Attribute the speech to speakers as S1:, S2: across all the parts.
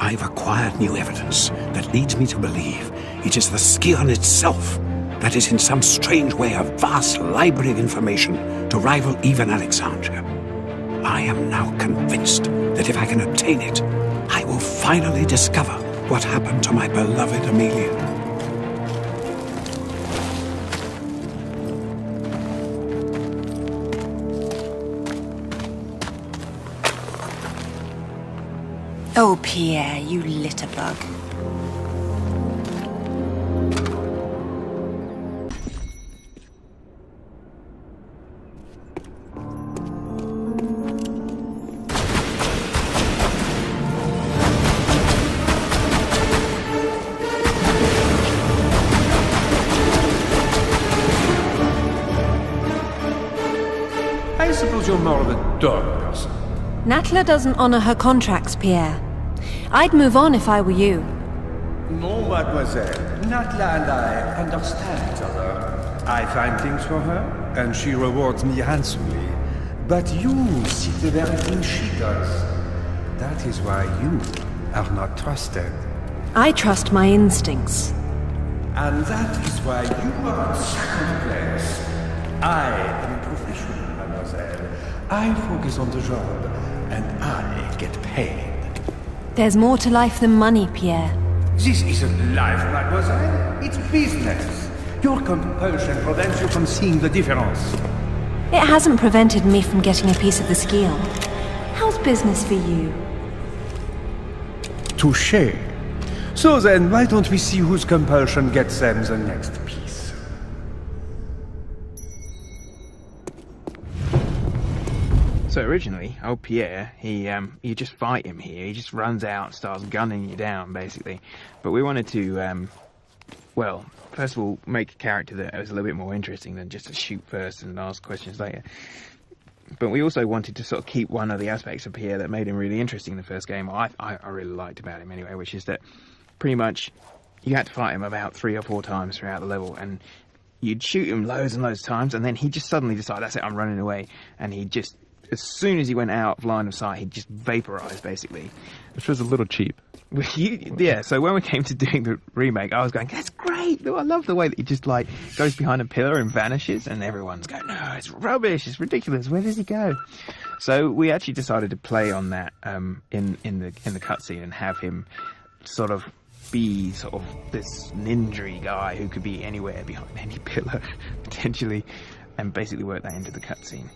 S1: I've acquired new evidence that leads me to believe it is the Scion itself that is in some strange way a vast library of information to rival even Alexandria. I am now convinced that if I can obtain it, I will finally discover what happened to my beloved Amelia.
S2: Oh, Pierre, you litterbug.
S3: I suppose you're more of a dog person.
S2: Natla doesn't honor her contracts, Pierre. I'd move on if I were you.
S3: No, mademoiselle. Natla and I understand each other. I find things for her, and she rewards me handsomely. But you see the very thing she does. That is why you are not trusted.
S2: I trust my instincts.
S3: And that is why you are in second place. I am a professional, mademoiselle. I focus on the job, and I get paid.
S2: There's more to life than money, Pierre.
S3: This isn't life, mademoiselle. It's business. Your compulsion prevents you from seeing the difference.
S2: It hasn't prevented me from getting a piece of the Scion. How's business for you?
S3: Touché. So then, why don't we see whose compulsion gets them the next piece?
S4: So originally, old Pierre, you just fight him here. He just runs out and starts gunning you down, basically. But we wanted to, well, first of all, make a character that was a little bit more interesting than just to shoot first and ask questions later. But we also wanted to sort of keep one of the aspects of Pierre that made him really interesting in the first game, I really liked about him anyway, which is that pretty much you had to fight him about 3 or 4 times throughout the level, and you'd shoot him loads and loads of times, and then he'd just suddenly decide, that's it, I'm running away, and he'd just, as soon as he went out of line of sight, he'd just vaporize, basically.
S5: Which was a little cheap.
S4: Yeah, so when we came to doing the remake, I was going, that's great! I love the way that he just, like, goes behind a pillar and vanishes, and everyone's going, no, it's rubbish, it's ridiculous, where does he go? So we actually decided to play on that in the cutscene and have him sort of be sort of this ninja guy who could be anywhere behind any pillar, potentially, and basically work that into the cutscene.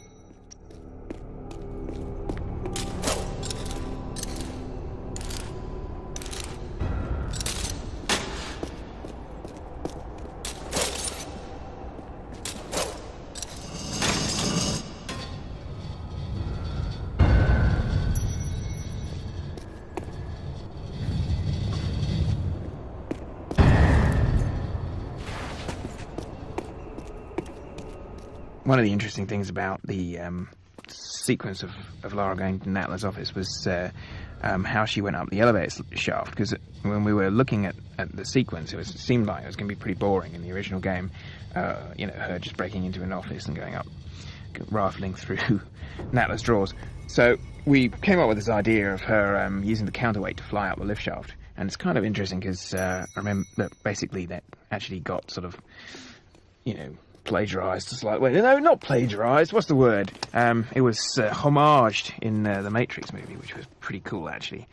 S4: One of the interesting things about the sequence of Lara going to Natla's office was how she went up the elevator shaft, because when we were looking at the sequence, it seemed like it was going to be pretty boring in the original game. Her just breaking into an office and going up, rifling through Natla's drawers. So we came up with this idea of her using the counterweight to fly up the lift shaft, and it's kind of interesting because I remember that basically that actually got sort of, plagiarized. It's like, wait, no, not plagiarized. What's the word? It was homaged in the Matrix movie, which was pretty cool, actually.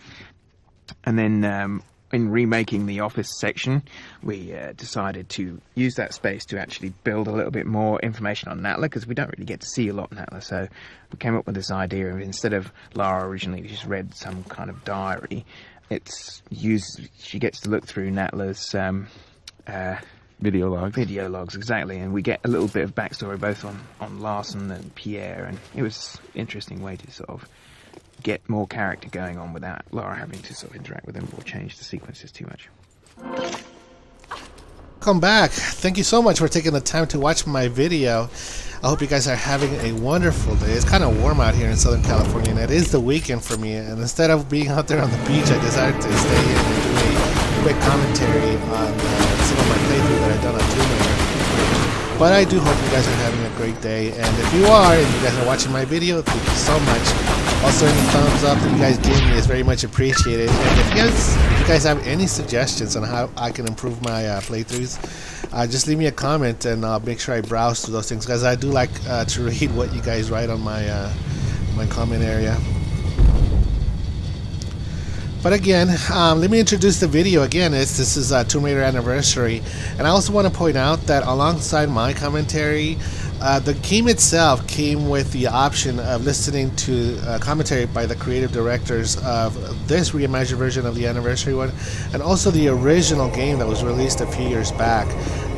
S4: And then in remaking the office section, we decided to use that space to actually build a little bit more information on Natla, because we don't really get to see a lot of Natla. So we came up with this idea of, instead of Lara originally just read some kind of diary, she gets to look through Natla's
S5: Video logs,
S4: exactly, and we get a little bit of backstory both on Larson and Pierre, and it was an interesting way to sort of get more character going on without Lara having to sort of interact with them or change the sequences too much.
S6: Welcome back. Thank you so much for taking the time to watch my video. I hope you guys are having a wonderful day. It's kind of warm out here in Southern California, and it is the weekend for me, and instead of being out there on the beach, I decided to stay here and do a quick commentary on some of my playthrough that I've done on Tomb Raider. But I do hope you guys are having a great day, and if you are, and you guys are watching my video, thank you so much. Also, any thumbs up that you guys give me is very much appreciated. And if you guys have any suggestions on how I can improve my playthroughs, just leave me a comment and I'll make sure I browse through those things, because I do like to read what you guys write on my my comment area. But again, let me introduce the video again. This is Tomb Raider Anniversary, and I also want to point out that alongside my commentary, the game itself came with the option of listening to commentary by the creative directors of this reimagined version of the Anniversary one, and also the original game that was released a few years back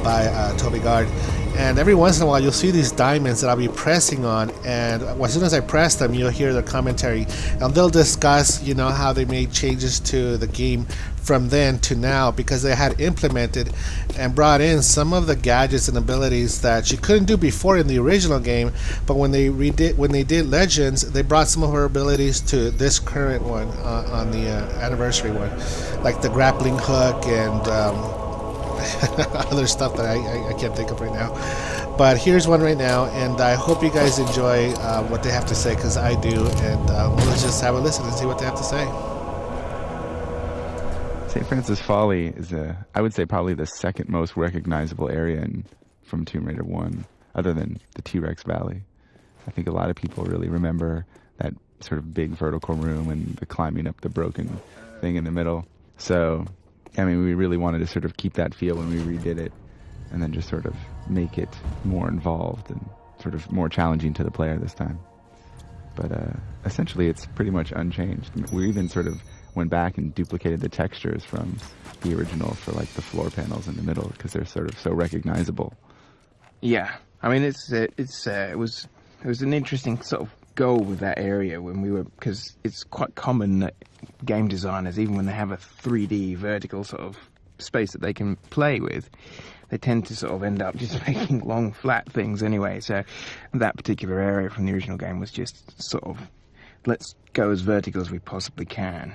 S6: by Toby Gard. And every once in a while you'll see these diamonds that I'll be pressing on, and as soon as I press them you'll hear their commentary, and they'll discuss, you know, how they made changes to the game from then to now, because they had implemented and brought in some of the gadgets and abilities that you couldn't do before in the original game, but when they did Legends, they brought some of her abilities to this current one on the Anniversary one, like the grappling hook and other stuff that I can't think of right now. But here's one right now, and I hope you guys enjoy what they have to say, because I do. And let's just have a listen and see what they have to say.
S5: St. Francis Folly is I would say probably the second most recognizable area from Tomb Raider 1, other than the T-Rex Valley. I think a lot of people really remember that sort of big vertical room and the climbing up the broken thing in the middle. So I mean, we really wanted to sort of keep that feel when we redid it, and then just sort of make it more involved and sort of more challenging to the player this time. But essentially, it's pretty much unchanged. We even sort of went back and duplicated the textures from the original for like the floor panels in the middle, because they're sort of so recognizable.
S4: Yeah, I mean, it was an interesting sort of goal with that area when we were, because it's quite common that game designers, even when they have a 3D vertical sort of space that they can play with, they tend to sort of end up just making long flat things anyway. So that particular area from the original game was just sort of, let's go as vertical as we possibly can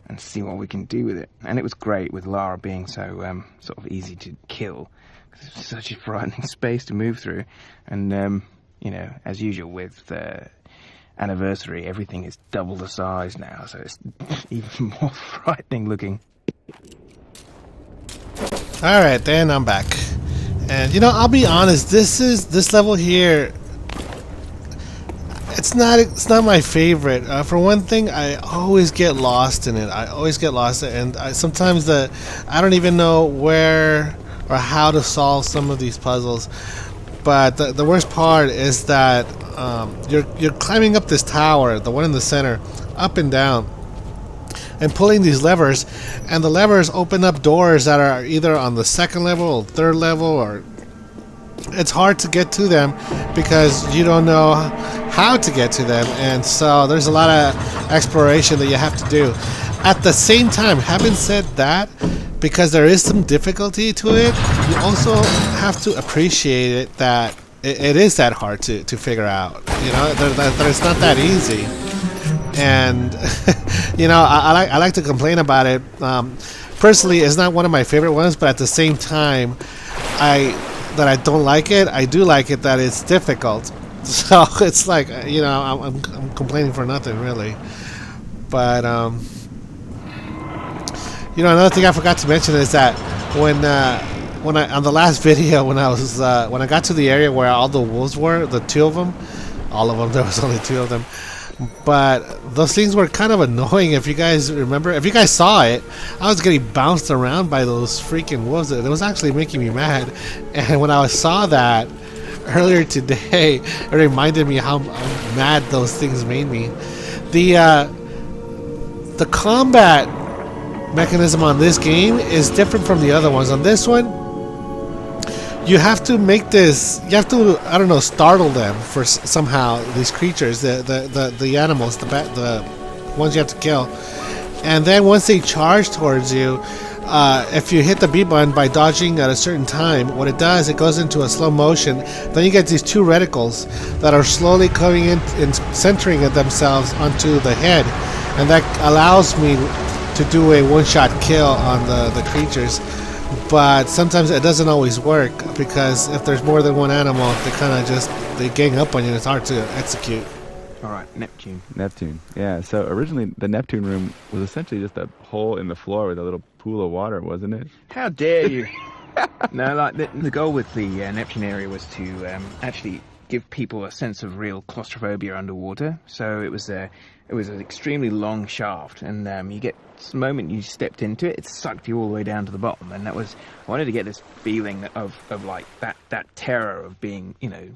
S4: and see what we can do with it. And it was great with Lara being so sort of easy to kill, because it's such a frightening space to move through. And you know, as usual with Anniversary, everything is double the size now, so it's even more frightening looking.
S6: Alright, then I'm back. And you know, I'll be honest, this level here, it's not my favorite. For one thing, I always get lost in it. And sometimes I don't even know where or how to solve some of these puzzles. But the worst part is that you're climbing up this tower, the one in the center, up and down, and pulling these levers, and the levers open up doors that are either on the second level or third level, or it's hard to get to them because you don't know how to get to them, and so there's a lot of exploration that you have to do. At the same time, having said that, because there is some difficulty to it, you also have to appreciate it that it is that hard to figure out. You know, that it's not that easy. And you know, I like to complain about it. Personally, it's not one of my favorite ones, but at the same time, I don't like it. I do like it that it's difficult. So it's like, you know, I'm complaining for nothing really. But you know, another thing I forgot to mention is that when I on the last video, when I got to the area where all the wolves were, the two of them, there was only two of them. But those things were kind of annoying. If you guys remember, if you guys saw it, I was getting bounced around by those freaking wolves. It was actually making me mad. And when I saw that earlier today, it reminded me how mad those things made me. The combat mechanism on this game is different from the other ones. On this one, you have to make this, you have to, I don't know, startle them for somehow, these creatures, the animals, the ones you have to kill. And then once they charge towards you, if you hit the B button by dodging at a certain time, what it does, it goes into a slow motion. Then you get these two reticles that are slowly coming in and centering themselves onto the head. And that allows me to do a one-shot kill on the creatures. But sometimes it doesn't always work, because if there's more than one animal, they kind of just, they gang up on you and it's hard to execute.
S4: All right, Neptune.
S5: Neptune. Yeah. So originally the Neptune room was essentially just a hole in the floor with a little pool of water, wasn't it?
S4: How dare you? No, like the goal with the Neptune area was to actually give people a sense of real claustrophobia underwater. So it was an extremely long shaft, and you get the moment you stepped into it, it sucked you all the way down to the bottom. And I wanted to get this feeling of like that terror of being, you know,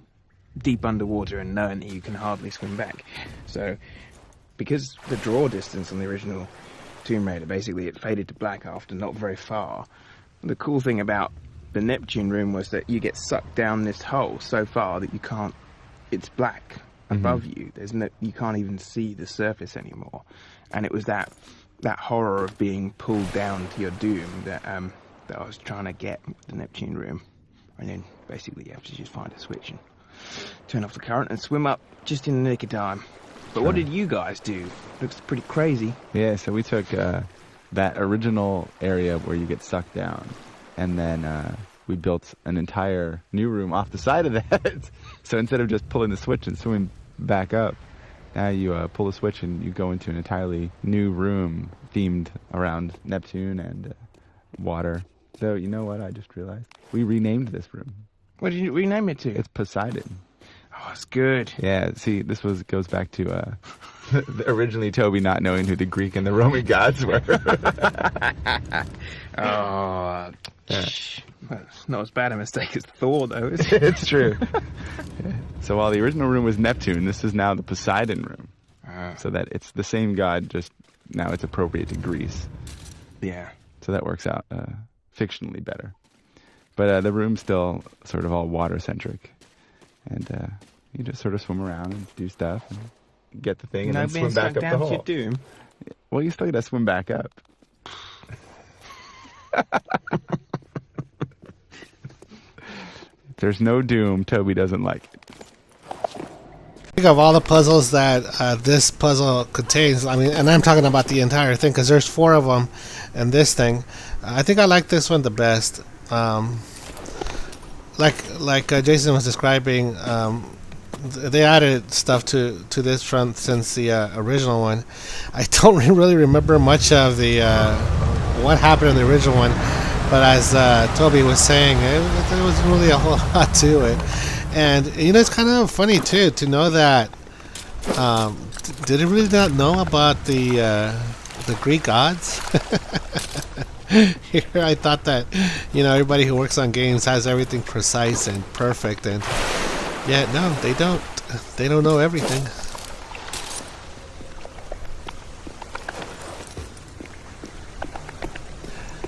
S4: deep underwater and knowing that you can hardly swim back. So because the draw distance on the original Tomb Raider, basically it faded to black after not very far. The cool thing about the Neptune room was that you get sucked down this hole so far that you can't, it's black above you. You can't even see the surface anymore. And it was that horror of being pulled down to your doom that I was trying to get with the Neptune room. And then basically you have to just find a switch and turn off the current and swim up just in the nick of time. But what did you guys do? Looks pretty crazy.
S5: Yeah, so we took that original area where you get sucked down, and then we built an entire new room off the side of that. So instead of just pulling the switch and swimming back up, now you pull the switch and you go into an entirely new room themed around Neptune and water. So you know what I just realized? We renamed this room.
S4: What did you rename it to?
S5: It's Poseidon.
S4: Oh, it's good.
S5: Yeah, see, this goes back to originally Toby not knowing who the Greek and the Roman gods were.
S4: Oh, well, it's not as bad a mistake as Thor, though, is it?
S5: It's true. Yeah. So while the original room was Neptune, this is now the Poseidon room. So that it's the same god, just now it's appropriate to Greece.
S4: Yeah.
S5: So that works out fictionally better. But the room's still sort of all water-centric. And you just sort of swim around and do stuff and get the thing and then swim back up the hole.
S4: Your doom.
S5: Well, you still got to swim back up. There's no doom Toby doesn't like it.
S6: Think of all the puzzles that this puzzle contains. I mean, and I'm talking about the entire thing because there's 4 of them in this thing. I think I like this one the best. Like Jason was describing, they added stuff to this front since the original one. I don't really remember much of the what happened in the original one, but as Toby was saying, there was really a whole lot to it. And you know, it's kind of funny too to know that. Did it really not know about the Greek gods? Here, I thought that, you know, everybody who works on games has everything precise and perfect, and yet no, they don't. They don't know everything.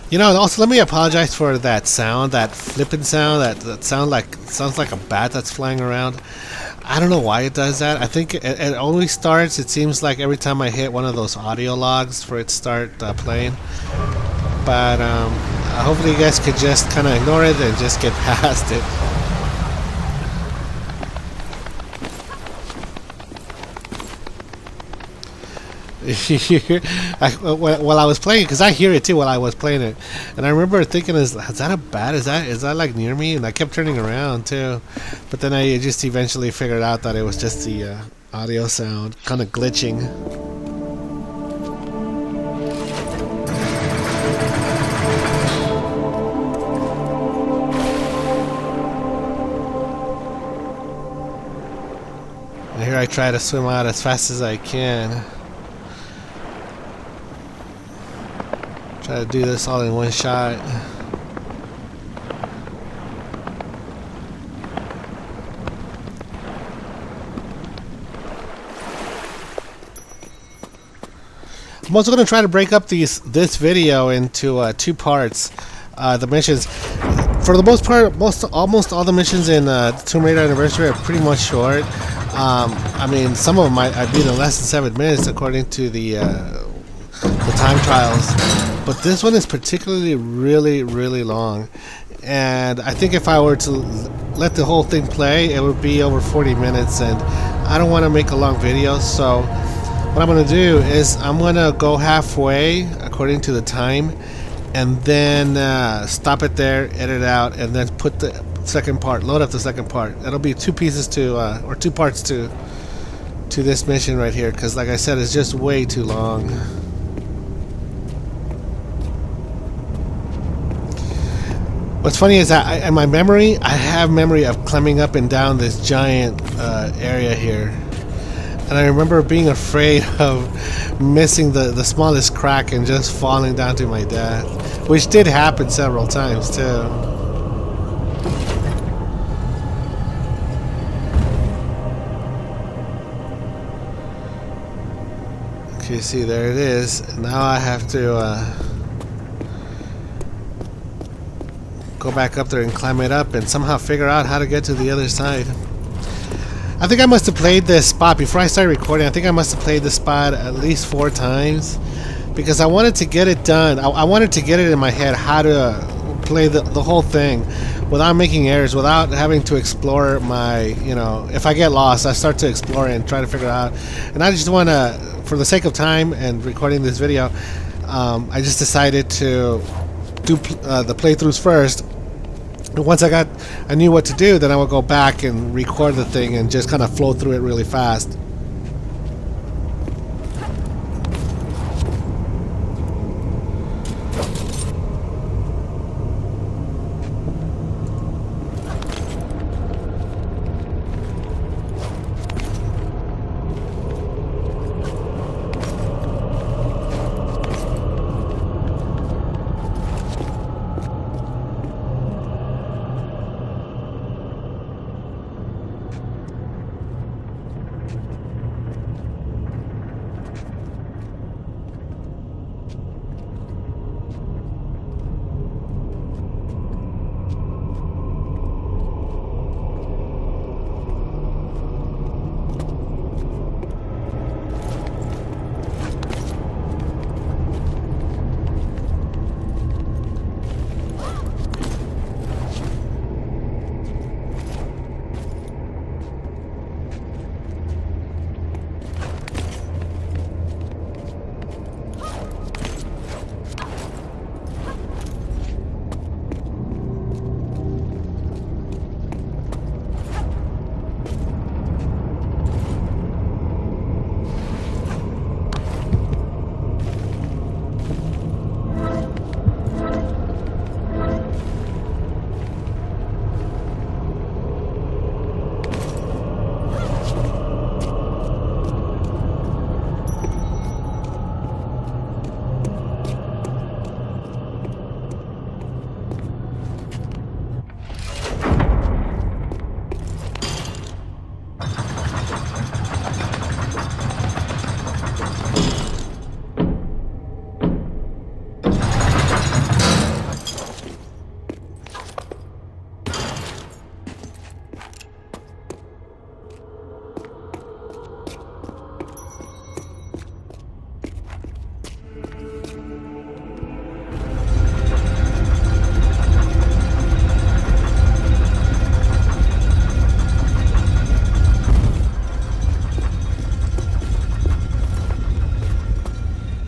S6: You know, and also let me apologize for that sound, that flipping sound, that sounds like a bat that's flying around. I don't know why it does that. I think it always starts. It seems like every time I hit one of those audio logs for it to start playing. But hopefully you guys could just kind of ignore it and just get past it. While I was playing, because I hear it too while I was playing it, and I remember thinking, is that a bat? Is that like near me? And I kept turning around too, but then I just eventually figured out that it was just the audio sound kind of glitching. And here I try to swim out as fast as I can. Try to do this all in one shot. I'm also going to try to break up this video into 2 parts. The missions, for the most part, almost all the missions in Tomb Raider Anniversary are pretty much short. I mean, some of them might be in less than 7 minutes according to the time trials. But this one is particularly really long, and I think if I were to let the whole thing play, it would be over 40 minutes, and I don't want to make a long video. So what I'm going to do is I'm going to go halfway according to the time, and then stop it there, edit out, and then put the second part, load up the second part. That'll be 2 pieces to or 2 parts to to this mission right here, because like I said, it's just way too long. What's funny is that in my memory, I have memory of climbing up and down this giant area here. And I remember being afraid of missing the smallest crack and just falling down to my death. Which did happen several times too. Okay, see, there it is. Now I have to go back up there and climb it up and somehow figure out how to get to the other side. I think I must have played this spot before I started recording. I think I must have played this spot at least 4 times because I wanted to get it done. I wanted to get it in my head how to play the whole thing without making errors, without having to explore my, you know, if I get lost, I start to explore and try to figure it out. And I just want to, for the sake of time and recording this video, I just decided to do the playthroughs first. And once I knew what to do, then I would go back and record the thing and just kind of flow through it really fast.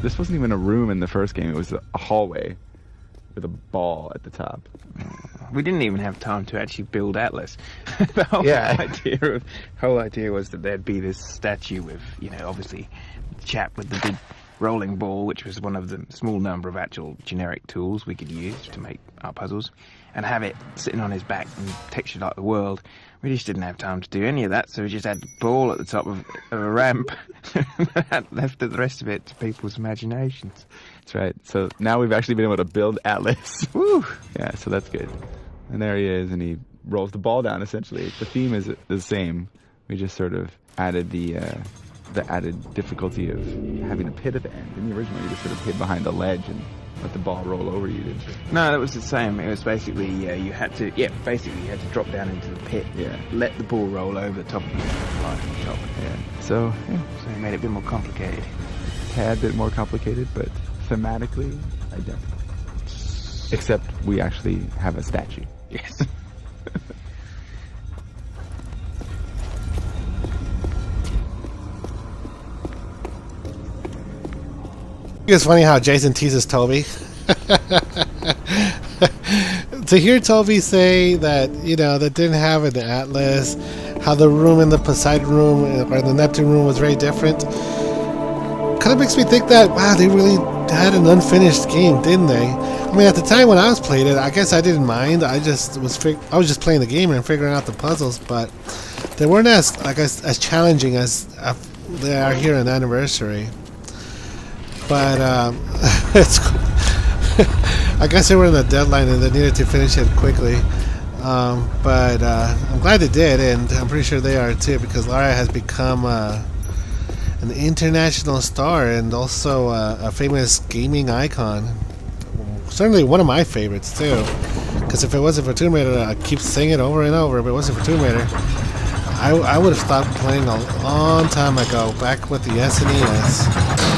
S5: This wasn't even a room in the first game. It was a hallway with a ball at the top.
S4: We didn't even have time to actually build Atlas. The whole idea was that there'd be this statue with, you know, obviously the chap with the big rolling ball, which was one of the small number of actual generic tools we could use to make our puzzles, and have it sitting on his back and textured like the world. We just didn't have time to do any of that, so we just had the ball at the top of a ramp. That left the rest of it to people's imaginations.
S5: That's right. So now we've actually been able to build Atlas. Woo! Yeah, so that's good. And there he is, and he rolls the ball down, essentially. The theme is the same. We just sort of added the added difficulty of having a pit at the end. In the original, you just sort of hid behind the ledge and let the ball roll over you, didn't you?
S4: No, that was the same. It was basically, you had to drop down into the pit, let the ball roll over the top of you, right on the top.
S5: Yeah. So
S4: it made it a bit more complicated.
S5: A tad bit more complicated, but thematically identical. Except we actually have a statue.
S4: Yes.
S6: It's funny how Jason teases Toby. to hear Toby say that, that didn't have an atlas, how the room in the Poseidon room or the Neptune room was very different, kind of makes me think that, wow, they really had an unfinished game, didn't they? I mean, at the time when I was playing it, I guess I didn't mind. I was just playing the game and figuring out the puzzles, but they weren't as challenging as they are here in Anniversary. But it's I guess they were in the deadline and they needed to finish it quickly. But I'm glad they did, and I'm pretty sure they are too, because Lara has become an international star and also a famous gaming icon. Certainly one of my favorites too, because if it wasn't for Tomb Raider, I'd keep saying it over and over, if it wasn't for Tomb Raider, I would have stopped playing a long time ago, back with the SNES.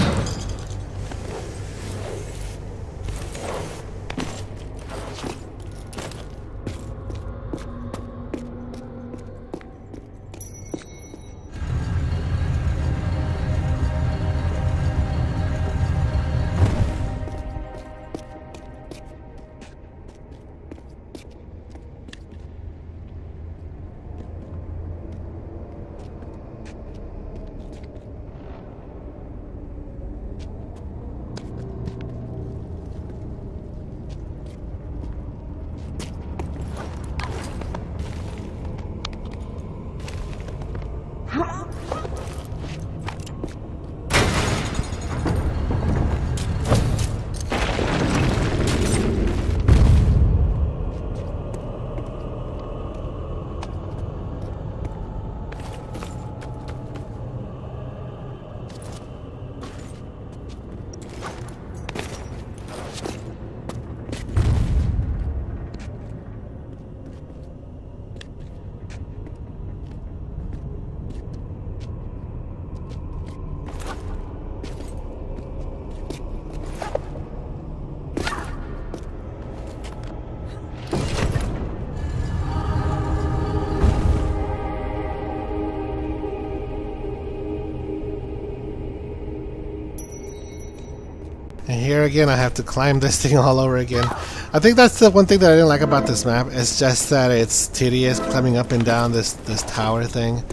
S6: And here again, I have to climb this thing all over again. I think that's the one thing that I didn't like about this map. It's just that it's tedious climbing up and down this tower thing.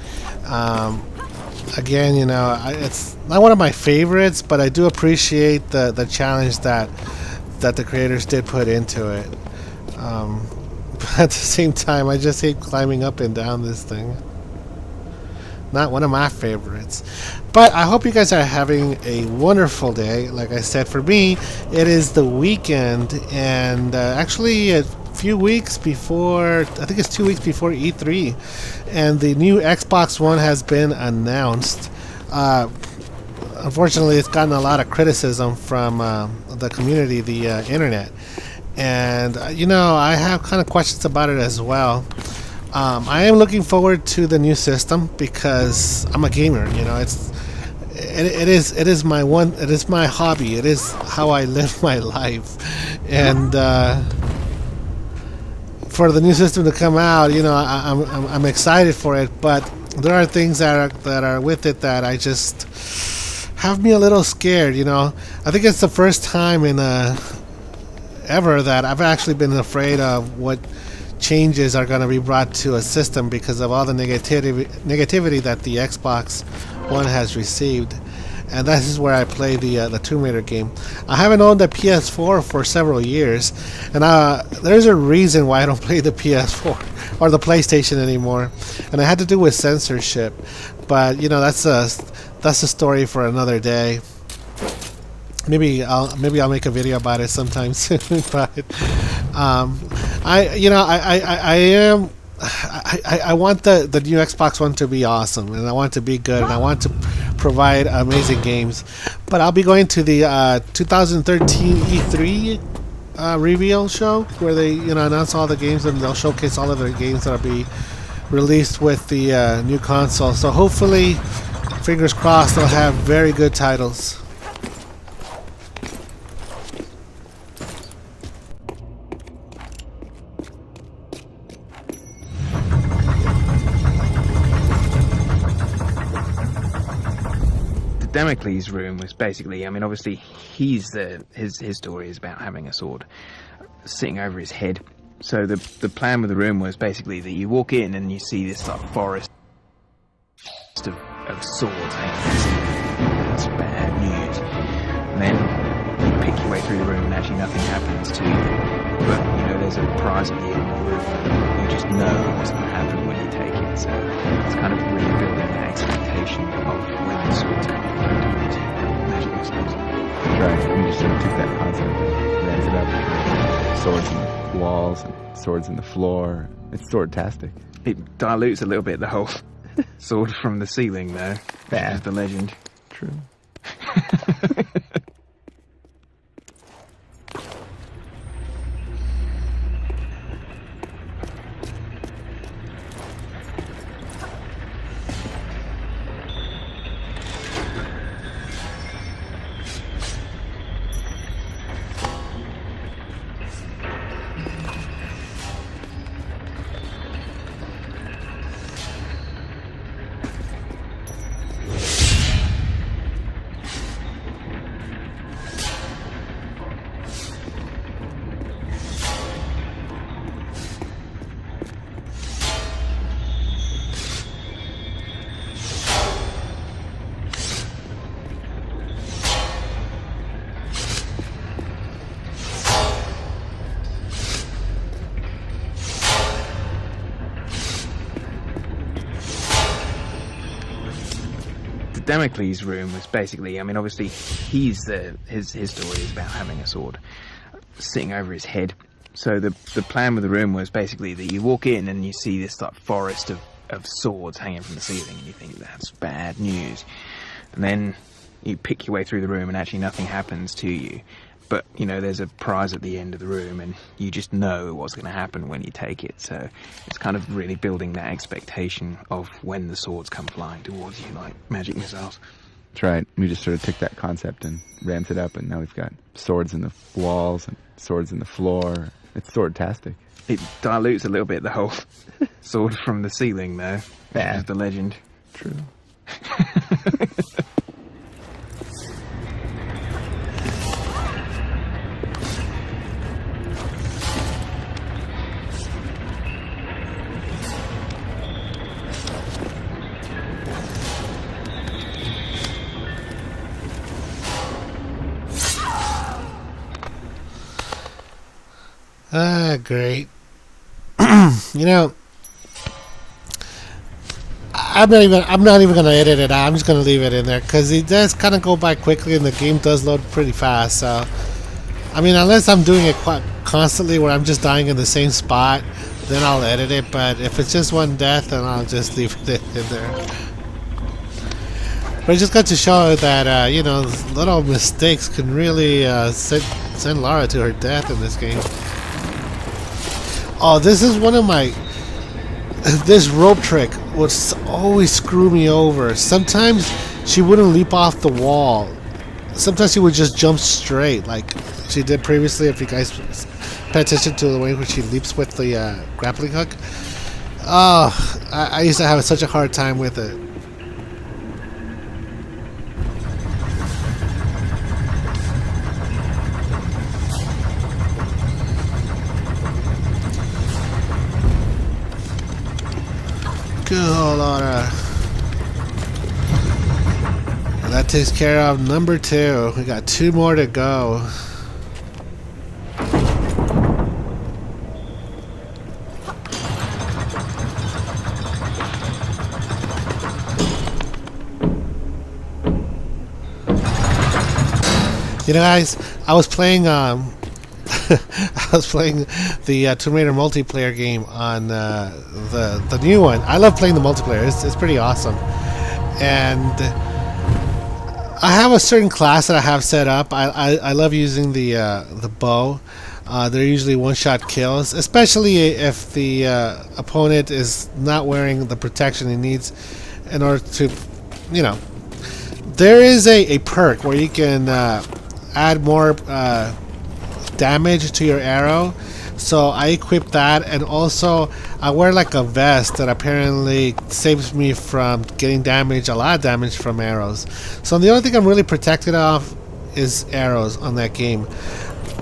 S6: Again, it's not one of my favorites, but I do appreciate the challenge that the creators did put into it. But at the same time, I just hate climbing up and down this thing. Not one of my favorites. But I hope you guys are having a wonderful day. Like I said, for me, it is the weekend, and actually a few weeks before, I think it's 2 weeks before E3, and the new Xbox One has been announced. Unfortunately, it's gotten a lot of criticism from the community, the internet, and I have kind of questions about it as well. I am looking forward to the new system because I'm a gamer. It is my hobby. It is how I live my life, and for the new system to come out, I'm excited for it. But there are things that are with it that I just have me a little scared. I think it's the first time in ever that I've actually been afraid of what changes are going to be brought to a system because of all the negativity that the Xbox One has received. And that is where I play the Tomb Raider game. I haven't owned the PS4 for several years, and there's a reason why I don't play the PS4 or the PlayStation anymore, and it had to do with censorship. But that's a story for another day. Maybe I'll make a video about it sometime soon. But I want the new Xbox One to be awesome, and I want it to be good, and I want to provide amazing games. But I'll be going to the 2013 E3 reveal show where they announce all the games, and they'll showcase all of the games that'll be released with the new console. So hopefully, fingers crossed, they'll have very good titles.
S4: Damocles' room was basically, obviously his story is about having a sword sitting over his head, So the plan with the room was basically that you walk in and you see this like forest of swords hanging. That's bad news. And then you pick your way through the room and actually nothing happens to you. But you know there's a prize at the end of the room. You just know what's going to happen when you take it. So it's kind of really building that expectation of when the swords come towards you. Magic missiles.
S5: Right. We just sort of took that concept and ramped it up. Swords in the walls, and swords in the floor. It's sword-tastic.
S4: It dilutes a little bit the whole sword from the ceiling, though.
S5: Yeah.
S4: Is the legend.
S5: True.
S4: Damocles' room was basically, I mean, obviously, his story is about having a sword sitting over his head. So the plan with the room was basically that you walk in and you see this like forest of swords hanging from the ceiling, and you think that's bad news. And then you pick your way through the room and actually nothing happens to you. But, you know, there's a prize at the end of the room and you just know what's going to happen when you take it. So it's kind of really building that expectation of when the swords come flying towards you like magic missiles.
S5: That's right. We just sort of took that concept and ramped it up, and now we've got swords in the walls and swords in the floor. It's sword-tastic.
S4: It dilutes a little bit the whole sword from the ceiling, though.
S5: Yeah.
S4: Is the legend.
S5: True.
S6: Great. You know, I'm not even gonna edit it out. I'm just gonna leave it in there because it does kind of go by quickly and the game does load pretty fast. So, I mean, unless I'm doing it quite constantly where I'm just dying in the same spot, then I'll edit it. But if it's just one death, then I'll just leave it in there. But it just got to show that you know, little mistakes can really send Lara to her death in this game. Oh, this is one of my... This rope trick would always screw me over. Sometimes she wouldn't leap off the wall. Sometimes she would just jump straight, like she did previously, if you guys pay attention to the way when she leaps with the grappling hook. Oh, I used to have such a hard time with it. Good, Lara. And that takes care of number 2. We got 2 more to go. You know, guys, I was playing I was playing the Tomb Raider multiplayer game on the new one. I love playing the multiplayer. It's pretty awesome. And I have a certain class that I have set up. I love using the bow. They're usually one-shot kills, especially if the opponent is not wearing the protection he needs in order to, you know. There is a perk where you can add more damage to your arrow, so I equip that, and also I wear like a vest that apparently saves me from getting damage, a lot of damage from arrows. So the only thing I'm really protected of is arrows on that game.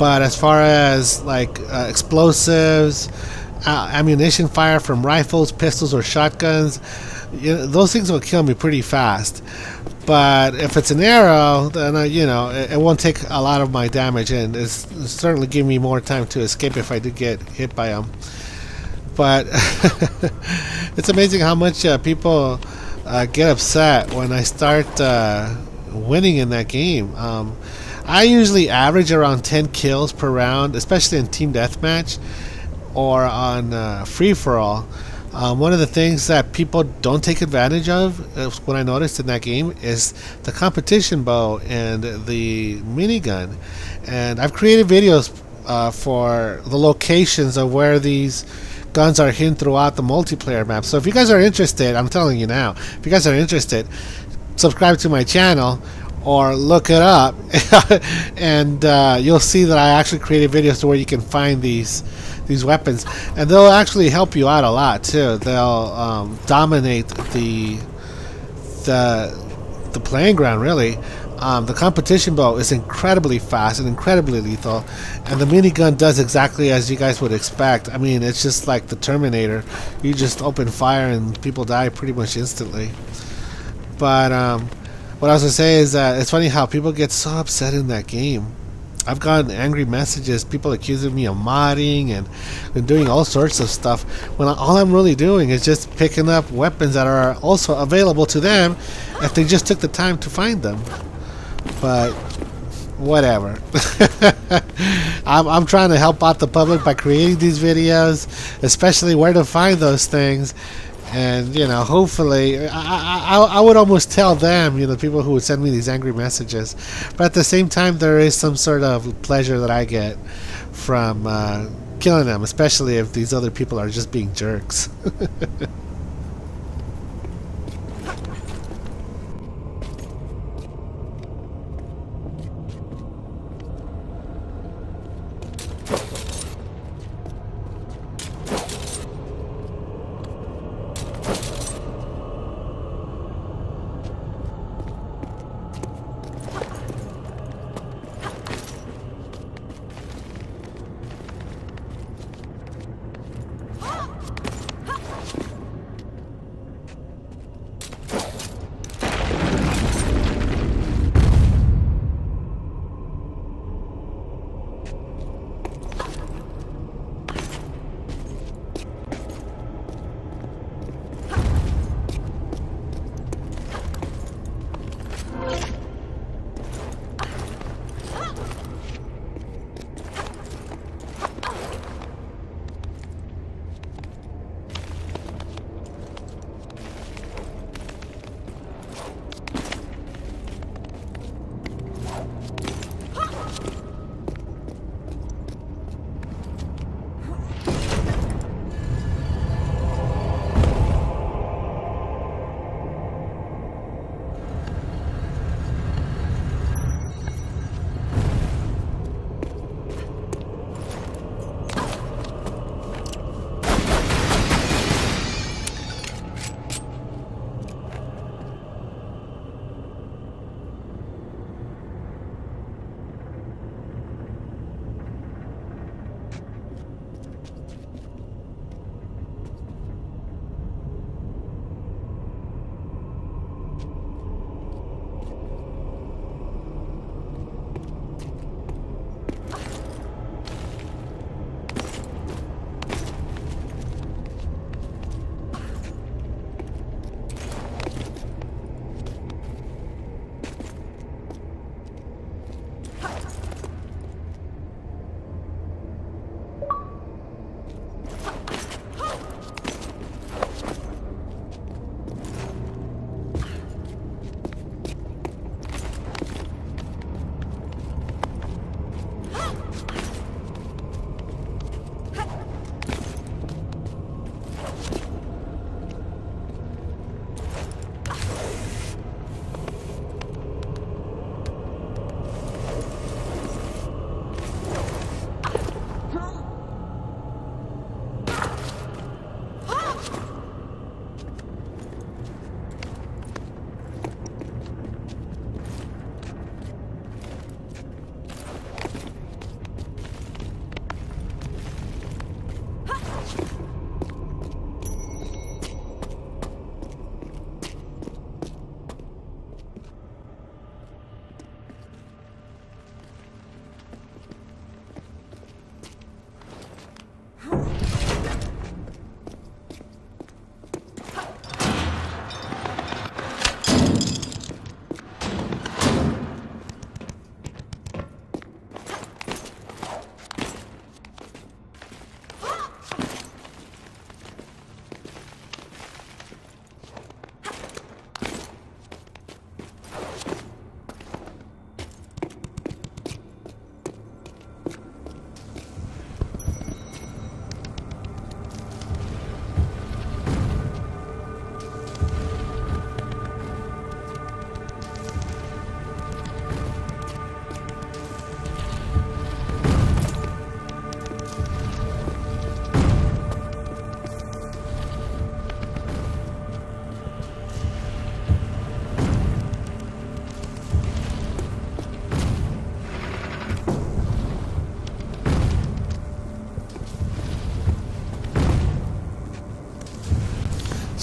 S6: But as far as like explosives, ammunition fire from rifles, pistols, or shotguns, those things will kill me pretty fast. But if it's an arrow, then it won't take a lot of my damage, and it's certainly give me more time to escape if I do get hit by them. But it's amazing how much people get upset when I start winning in that game. I usually average around 10 kills per round, especially in team deathmatch or on free-for-all. One of the things that people don't take advantage of, what I noticed in that game, is the competition bow and the minigun. And I've created videos for the locations of where these guns are hidden throughout the multiplayer map. So if you guys are interested, I'm telling you now, if you guys are interested, subscribe to my channel or look it up and you'll see that I actually created videos to where you can find these weapons, and they'll actually help you out a lot too. They'll dominate the playing ground, really. The competition bow is incredibly fast and incredibly lethal, and the minigun does exactly as you guys would expect. I mean, it's just like the Terminator. You just open fire and people die pretty much instantly. But what I was going to say is that it's funny how people get so upset in that game. I've gotten angry messages, people accusing me of modding and doing all sorts of stuff, when all I'm really doing is just picking up weapons that are also available to them if they just took the time to find them. But whatever. I'm trying to help out the public by creating these videos, especially where to find those things. And hopefully, I would almost tell them, the people who would send me these angry messages. But at the same time, there is some sort of pleasure that I get from killing them, especially if these other people are just being jerks.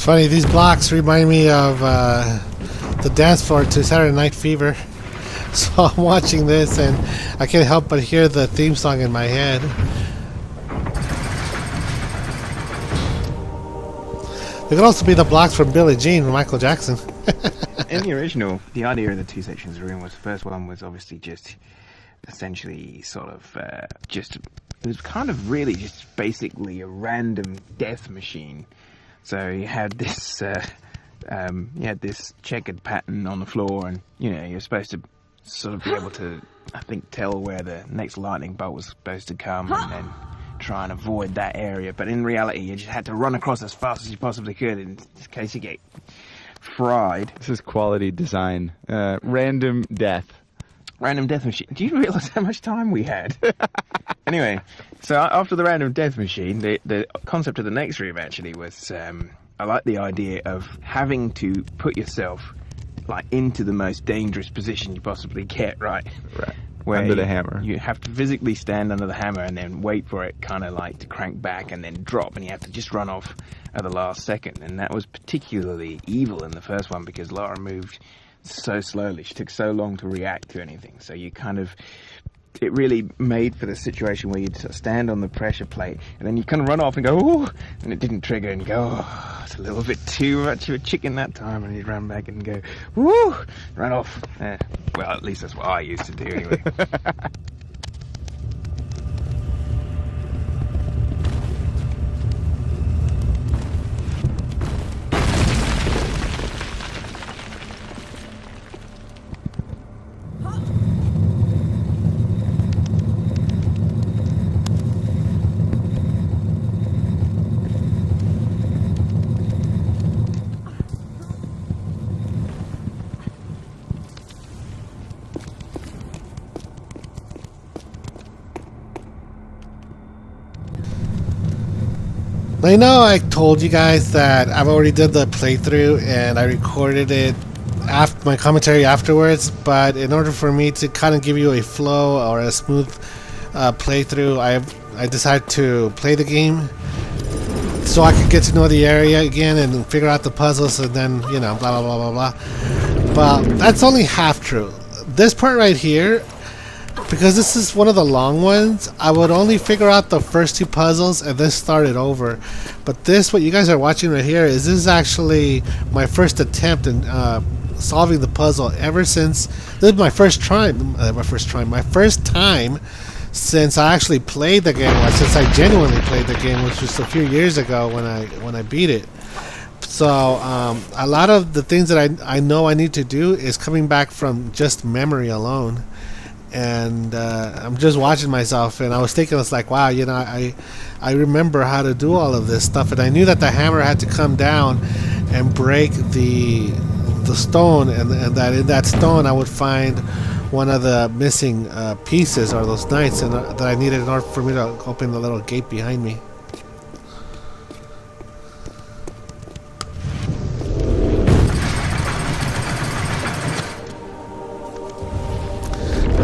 S6: funny, these blocks remind me of the dance floor to Saturday Night Fever. So I'm watching this and I can't help but hear the theme song in my head. They could also be the blocks from Billie Jean from Michael Jackson.
S4: In the original, the idea of the two sections of the room was, the first one was obviously just essentially sort of it was kind of really just basically a random death machine. So you had this checkered pattern on the floor, and you're supposed to sort of be able to, I think, tell where the next lightning bolt was supposed to come, and then try and avoid that area. But in reality, you just had to run across as fast as you possibly could in case you get fried.
S5: This is quality design. Random death.
S4: Random death machine. Do you realise how much time we had? Anyway, so after the random death machine, the concept of the next room actually was, I like the idea of having to put yourself into the most dangerous position you possibly get, right?
S5: Right.
S4: Where
S5: under the hammer.
S4: You have to physically stand under the hammer and then wait for it kind of to crank back and then drop, and you have to just run off at the last second. And that was particularly evil in the first one because Lara moved so slowly. She took so long to react to anything. So you it really made for the situation where you'd sort of stand on the pressure plate and then you kind of run off and go, oh, and it didn't trigger, and go, oh, it's a little bit too much of a chicken that time, and you'd run back and go, woo, run off. Well, at least that's what I used to do anyway.
S6: I know I told you guys that I've already did the playthrough and I recorded it after my commentary afterwards, but in order for me to kind of give you a flow or a smooth playthrough, I decided to play the game so I could get to know the area again and figure out the puzzles, and then blah blah blah blah blah. But that's only half true. This part right here, because this is one of the long ones, I would only figure out the first two puzzles and then start it over. But this, what you guys are watching right here, this is actually my first attempt in solving the puzzle ever since. This is my first time since I actually played the game, or since I genuinely played the game, which was a few years ago when I beat it. So a lot of the things that I know I need to do is coming back from just memory alone. And I'm just watching myself, and I was thinking, it's like, wow, I remember how to do all of this stuff, and I knew that the hammer had to come down and break the stone, and that in that stone I would find one of the missing pieces, or those knights, and that I needed in order for me to open the little gate behind me.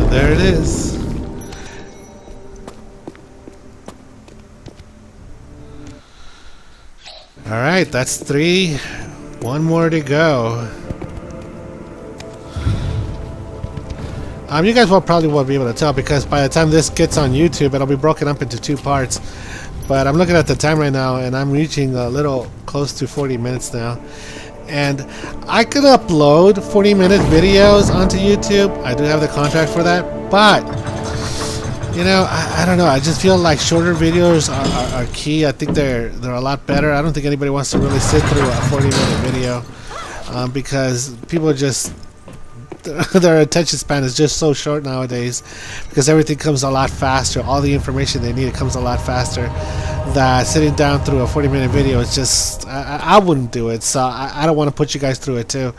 S6: There it is. Alright, that's 3. One more to go. You guys probably won't be able to tell because by the time this gets on YouTube, it'll be broken up into 2 parts. But I'm looking at the time right now, and I'm reaching a little close to 40 minutes now. And I could upload 40-minute videos onto YouTube. I do have the contract for that, but I don't know. I just feel like shorter videos are key. I think they're a lot better. I don't think anybody wants to really sit through a 40-minute video because people just their attention span is just so short nowadays because everything comes a lot faster. All the information they need, it comes a lot faster. That sitting down through a 40-minute video is just, I wouldn't do it. So I don't want to put you guys through it too.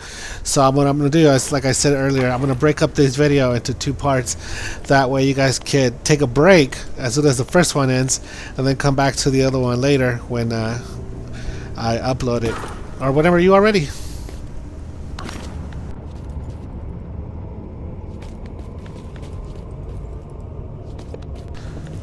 S6: So what I'm going to do is, like I said earlier, I'm going to break up this video into 2 parts. That way you guys can take a break as soon as the first one ends and then come back to the other one later when I upload it, or whenever you are ready.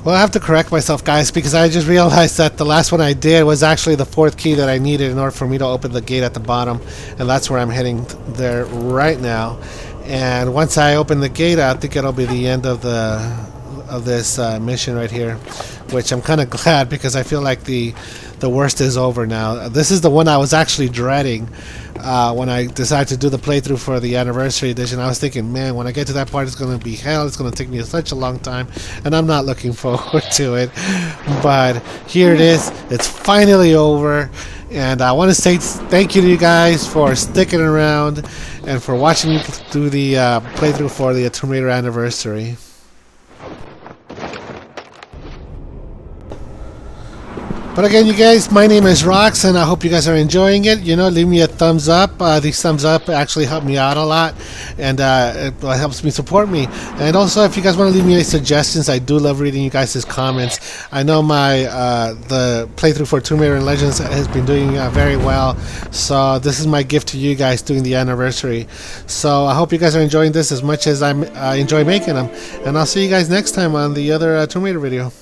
S6: Well, I have to correct myself, guys, because I just realized that the last one I did was actually the 4th key that I needed in order for me to open the gate at the bottom, and that's where I'm heading there right now. And once I open the gate, I think it'll be the end of this mission right here, which I'm kind of glad, because I feel like the worst is over now. This is the one I was actually dreading when I decided to do the playthrough for the anniversary edition. I was thinking, man, when I get to that part, it's going to be hell. It's going to take me such a long time, and I'm not looking forward to it. But here it is. It's finally over, and I want to say thank you to you guys for sticking around and for watching me do the playthrough for the Tomb Raider anniversary. But again, you guys, my name is Rox, and I hope you guys are enjoying it. You know, leave me a thumbs up. These thumbs up actually help me out a lot, and it helps me support me. And also, if you guys want to leave me any suggestions, I do love reading you guys' comments. I know the playthrough for Tomb Raider and Legends has been doing very well, so this is my gift to you guys doing the anniversary. So I hope you guys are enjoying this as much as I enjoy making them, and I'll see you guys next time on the other Tomb Raider video.